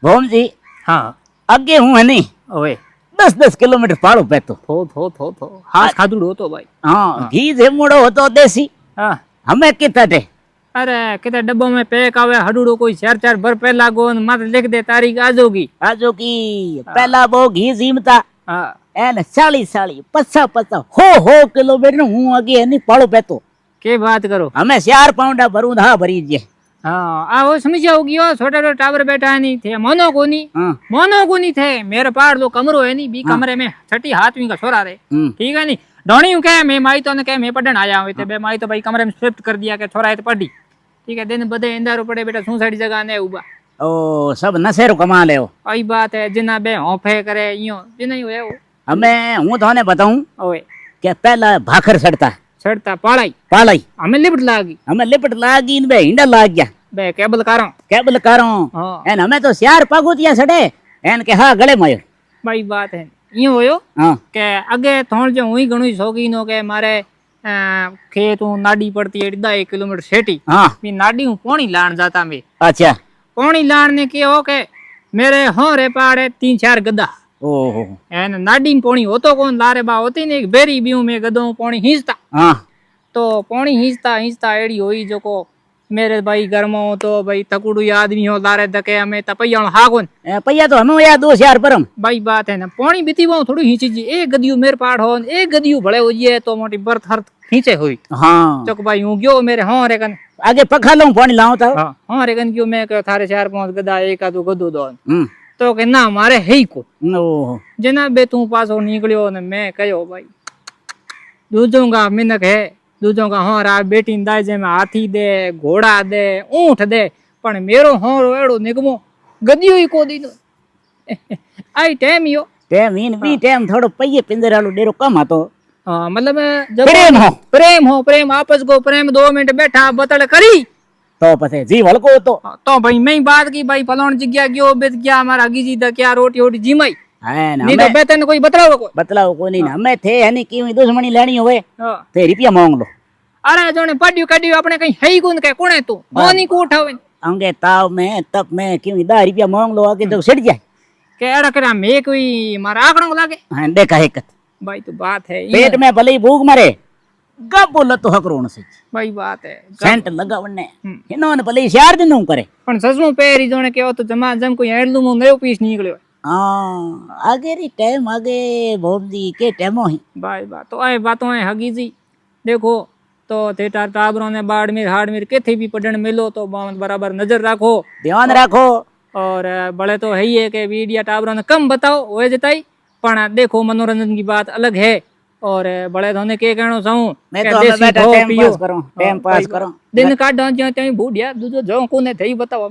भोम जी हाँ अगे हूँ है नहीं ओए 10-10 किलोमीटर पाड़ो पे तो थो हास खाधुड़ो होतो भाई। हाँ घी जेमुड़ो होतो देसी हाँ हमें कितना दे अरे कितने डब्बों में पैक आवे हडूड़ो कोई 4-4 भर पे लागो मत लिख दे तारीख आजोगी। आजो की पहला वो घी जीमता हाँ एन 40 50 हो किलोमीटर हूँ आगे है नहीं पाड़ो पे तो के बात करो। हमें 4 पाउंडा भरू था भरी जे हाँ आ वो समझ जाओगी छोटा छोटा टावर बैठा नहीं थे मोनो हाँ को नहीं थे मेरे पार जो कमरो है नी बी कमरे में छठी हाथवी का छोरा रे हम्म ठीक है नी धोनी कहे मैं माई तो ने कहे मैं पढ़न आया हूँ बे माई तो भाई कमरे में शिफ्ट कर दिया के छोरा है तो पढ़ी ठीक है दिन बदे इंदारो पड़े बेटा सुसाइड जगह ने उबा ओ सब नशेरो कमा ले आई बात है जिना बे होफे करे यो जिना ही है वो हमें हूँ थाने बताऊं ओए कि पहला भाखर सड़ता छड़ता पालाई पालाई हमें लिपट लागी हमें लिपट लागी इन बे हिंडा लाग गया बे केबल कारो केबल कारो हाँ एन हमें तो 4 पागुतिया सड़े एन के हाँ गले मायो भाई बात है यो होयो हाँ के अगे थोड़ जो हुई घणुई शौकीन हो के मारे खेत हूँ नाडी पड़ती है 1 किलोमीटर सेटी हाँ मी नाडी हूँ पानी लान जाता मैं अच्छा पानी लान ने के हो के मेरे हो रे पाड़े 3-4 गदा ओहो एन नाडी में पानी होतो कौन लारे बा होती ने बेरी बीऊ में गदों पानी खींचता हाँ तो पानी खींचता एड़ी हुई जो को मेरे भाई घर में तो भाई तकुड़ू आदमी हो लारे धके हमें तपैया हागोन पैया तो हमें या 2 परम भाई बात है ना पानी बीती वो थोड़ी खींची जी एक गदियो मेरे पाड़ हो एक गदियो भले हो ये तो मोटी बर्थ हर खींचे हुई हाँ चक भाई हूँ गयो मेरे हाँ रे कन आगे पखा लूं पानी लाऊं तो हाँ रे कन गयो मैं कहो थारे 4-5 गदा एक आधो गदो दो हम्म तो के ना मारे है ही को ओहो जना बे तू पासो निकलियो ने मैं कहो भाई दूजोगा मिनक है दूजोगा हाँ रा बेटी दाय जे में हाथी दे घोड़ा दे ऊंट दे पण मेरो हाँ एड़ो निगमो गदियो ही को दीनो आई टाइम यो टेम इन भी टेम थोड़ो पैये पिंजर वालो डेरो कम હતો मतलब जब प्रेम आपस को प्रेम 2 मिनट बैठा बतड़ करी तो पसे जी हलको तो भाई मैं बात की भाई फलाण जग्या गयो बेत गया हमारा गीजी दा क्या रोटी वोटी जिमाई है ना नहीं तो बेतन कोई बतलाओ को बतलाओ को नहीं ना हमें थे है नहीं की दुश्मनी लेनी होवे हाँ। ते रुपया मांग लो अरे जोने पड्यू कड्यू अपने कहीं है ही गुन के कोने तू मोनी को उठावे अंगे ताव में तप में क्यों 10 रुपया मांग लो आगे तो सड़ जाए के एड़ा करा मैं कोई मारा आकड़ो लागे हाँ देखा है भाई तो बात है पेट में भले ही भूख मरे गप बोल तो हकरोण से भाई बात है सेंट लगावने इन्होंने भले ही 4 दिन हूं करे पण सजमो पेरी जोने के तो जमा जम कोई हेडलूम नयो पीस निकलियो हाँ आगे री टाइम आगे भोबजी के टाइमो ही भाई बात तो आए बातों है हगी जी देखो तो थेटा टाबरों ने बाड़मेर हाड़मेर केथे भी पढ़न मिलो तो बराबर नजर रखो ध्यान रखो और बड़े तो है ही है कि वीडियो टाबरों ने कम बताओ वो जताई पण देखो मनोरंजन की बात अलग है और बड़े धोने के कहनो चाहूं मैं तो हमें बैठा टाइम पास करो दिन काटो जो तई बूढ़िया दूजो जो कोने थई बताओ।